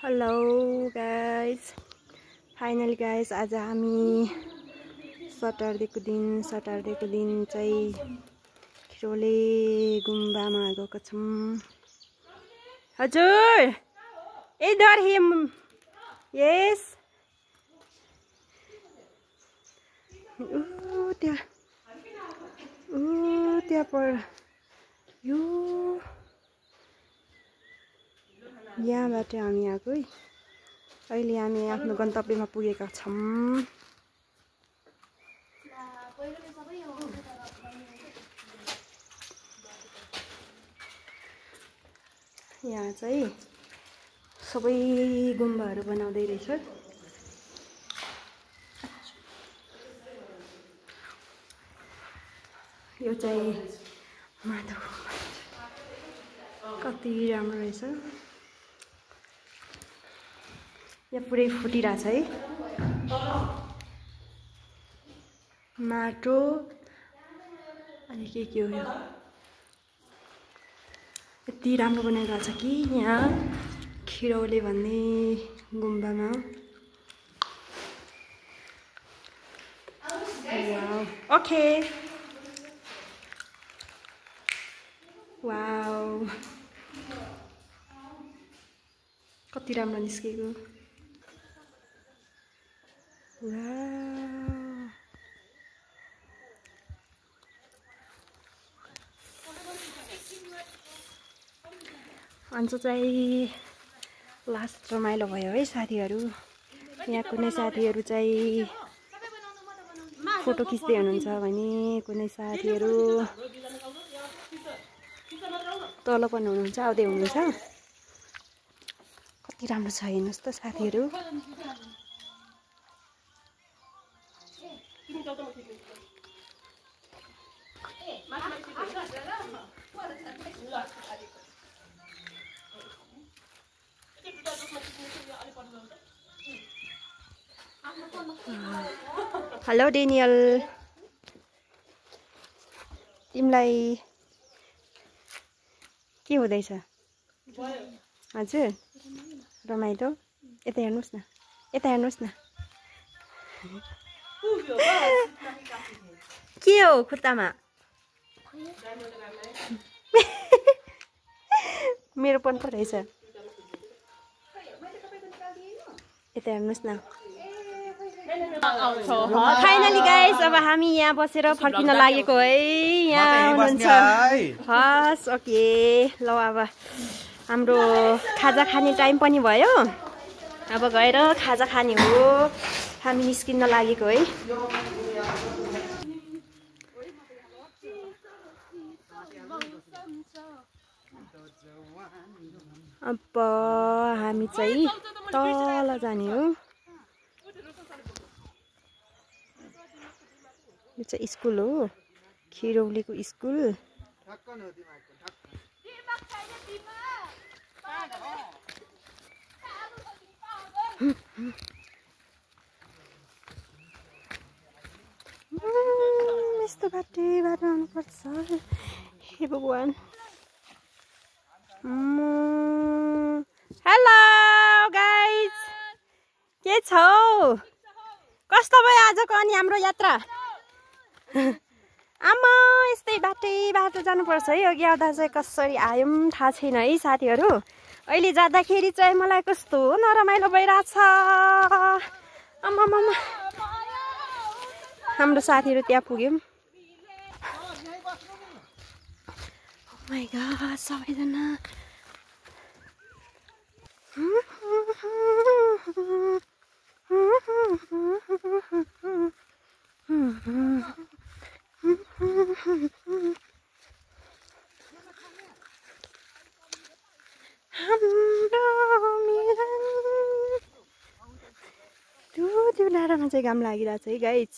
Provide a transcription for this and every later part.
Hello guys, finally guys आज हामी सटरडेको दिन चाहिँ खिरोले गुम्बामा गएको छौँ। हजुर इधर हिम यस त्यहाँ पर यो यहाँबाट हामी आएको है। अहिले हामी आफ्नो गन्तव्यमा पुगेका छौँ। यहाँ चाहिँ सबै गुम्बाहरू बनाउँदै रहेछ। यो चाहिँ माधव कति राम्रो रहेछ। यहाँ पुरै फुटिरहेछ है माटो अनि के हो यो यति राम्रो बनाइरहेछ कि यहाँ खिरौले भन्ने गुम्बामा। वाउ ओके वाउ कति राम्रो निस्केको। अन्त चाहिँ लास्ट रमाइलो भयो है साथीहरू। यहाँ कुनै साथीहरू चाहिँ फोटो खिच्दै हुनुहुन्छ भने कुनै साथीहरू तल पनि हुनुहुन्छ, आउँदै हुनुहुन्छ। कति राम्रो छ हेर्नुहोस् त साथीहरू। हेलो डेनियल, तिमीलाई के हुँदैछ? हजुर रमाइलो। यता हेर्नुहोस् न, यता हेर्नुहोस् न। के हो खुट्टामा? मेरो पनि पो रहेछ। यता हेर्नुहोस् न। फाइनली गाइस अब हामी यहाँ बसेर फर्किन लागेको है। यहाँ हुनुहुन्छ हस् ओके। ल अब हाम्रो खाजा खाने टाइम पनि भयो। अब गएर खाजा खाने हो। हामी निस्किन लागेको है। अब हामी चाहिँ तल जाने हो। यो चाहिँ स्कुल हो, खिरौलीको स्कुल। यस्तो बाटो आउनुपर्छ। हे भगवान। हेलो गाइज, के छौ? कस्तो भयो आजको अनि हाम्रो यात्रा? आमा यस्तै बाटो जानुपर्छ है। अघि आउँदा चाहिँ कसरी आयौँ थाहा छैन है साथीहरू। अहिले जाँदाखेरि चाहिँ मलाई कस्तो नरमाइलो भइरहेछ। आमामामा हाम्रो साथीहरू त्यहाँ पुग्यौँ। Oh my god, सबैजना त्यो डाँडामा चाहिँ घाम लागिरहेछ है गाइज।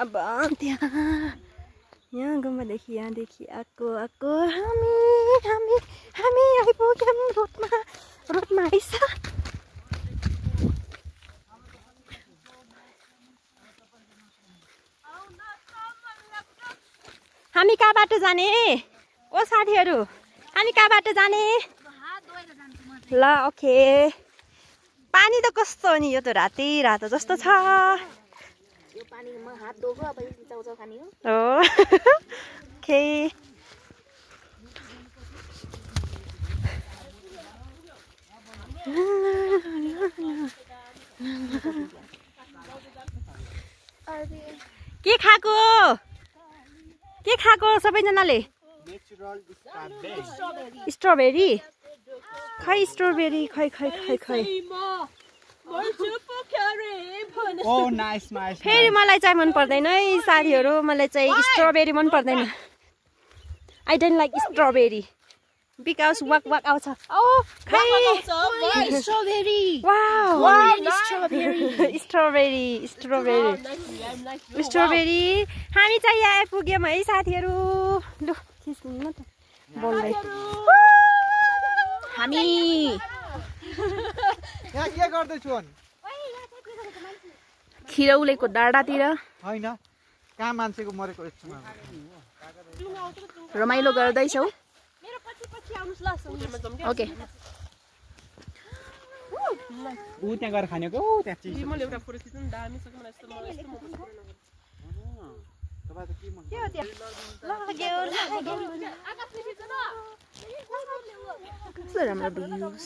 अब यहाँ गुम्बादेखि यहाँदेखि आएको हामी आइपुग्यौँ। रोडमा आइस। हामी कहाँबाट जाने ओ साथीहरू हामी कहाँबाट जाने ल ओके पानी त कस्तो हो नि यो त रातै रातो जस्तो छ यो पानीमा हात धोको अब चाउचाउ खाने हो ओके के खाको सबैजनाले स्ट्रबेरी खै स्ट्रबेरी खै फेरि मलाई चाहिँ मन पर्दैन है साथीहरू मलाई चाहिँ स्ट्रबेरी मन पर्दैन I don't like strawberry because walk आउँछ ओ खै स्ट्रबेरी स्ट्रबेरी हामी चाहिँ यहाँ आइपुग्यौँ है साथीहरू लु खिच्नु न त बोल्दै हामी यहाँ के गर्दैछु खिरौलेको डाँडातिर हैन कहाँ मान्छेको मरेको एकछिन रमाइलो गर्दैछौ ओके ऊ त्यहाँ गएर खानेको त्यहाँ चिज कस्तो राम्रो भ्यूज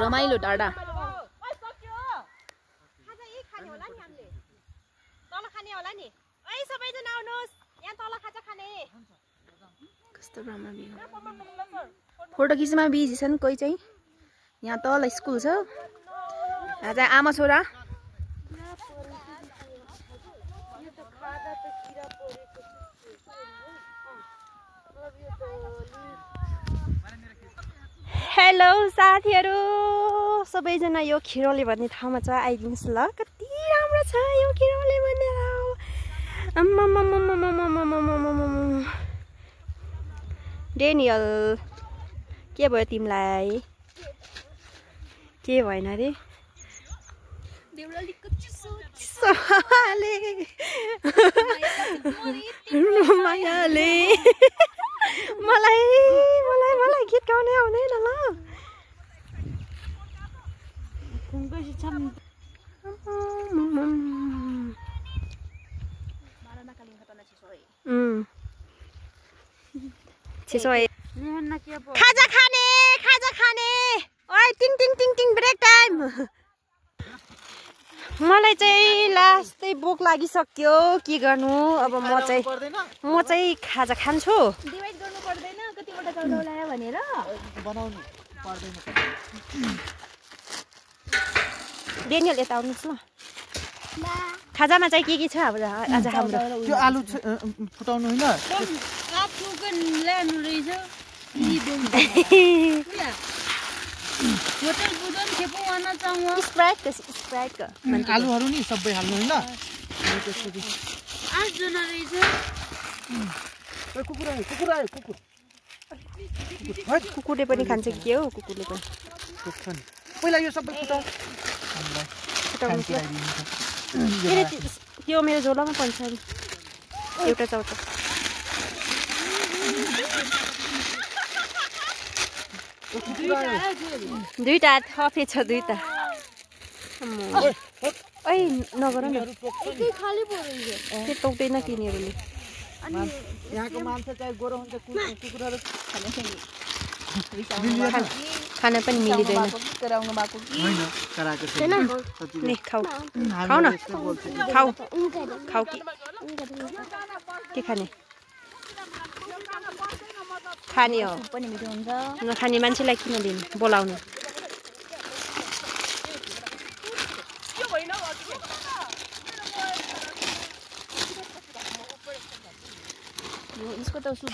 रमाइलो डाँडा कस्तो राम्रो भ्यू फोटो खिच्नमा बिजी छन् कोही चाहिँ यहाँ तल स्कुल छ यहाँ चाहिँ आमा छोरा हेलो साथीहरू सबैजना यो खिरौले भन्ने ठाउँमा चाहिँ आइदिनुहोस् ल कति राम्रो छ यो खिरौले भन्ने ठाउँ डेनियल के भयो तिमीलाई के भएन रे मायाले मलाई गीत गाउने आउँदैन ल खाजा खाने ओइ टिङ टिङ ब्रेक टाइम मलाई चाहिँ लास्टै भोक लागिसक्यो के गर्नु अब म चाहिँ खाजा खान्छु डिभाइड गर्नु पर्दैन कतिवटा चौलायो भनेर बनाउनु पर्दैन डेनियल यता आउनुहोस् न खाजामा चाहिँ के छ अब आज हाम्रो त्यो आलु फुटाउनु हैन स्प्राइटको आलुहरू नि सबै हाल्नु हैन कुकुरले पनि खान्छ के हो कुकुरले पनि पहिला यो सबै फुटाउनु त्यो मेरो झोलामा पर्छ नि एउटा चौता दुईटा थपे छ दुईटा ओइ नगर न त्यो टोक्दैन तिनीहरूले यहाँको मान्छे चाहिँ गोरो हुन्छ कुकुरहरू खाना पनि मिलिँदैन खाऊ न खाऊ के खाने खाने हो नखाने मान्छेलाई किन दिनु बोलाउनु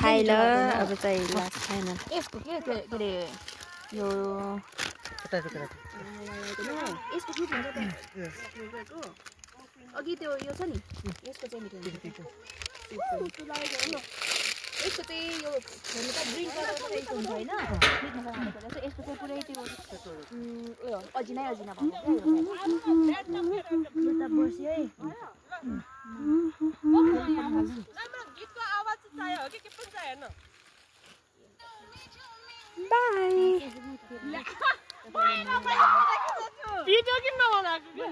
खाइल अब चाहिँ लास्ट खाएन यसको के अरे यो यसको के भन्छ अघि त्यो यो छ नि यसको चाहिँ मिठो यसको चाहिँ यो ग्रिन कलर यस्तो हुन्छ होइन मिट मसला हालेको यसो यस्तो चाहिँ पुरै त्यो उयो अजिना भएको त बस्यो है बाई भिडियो किन नबनाएको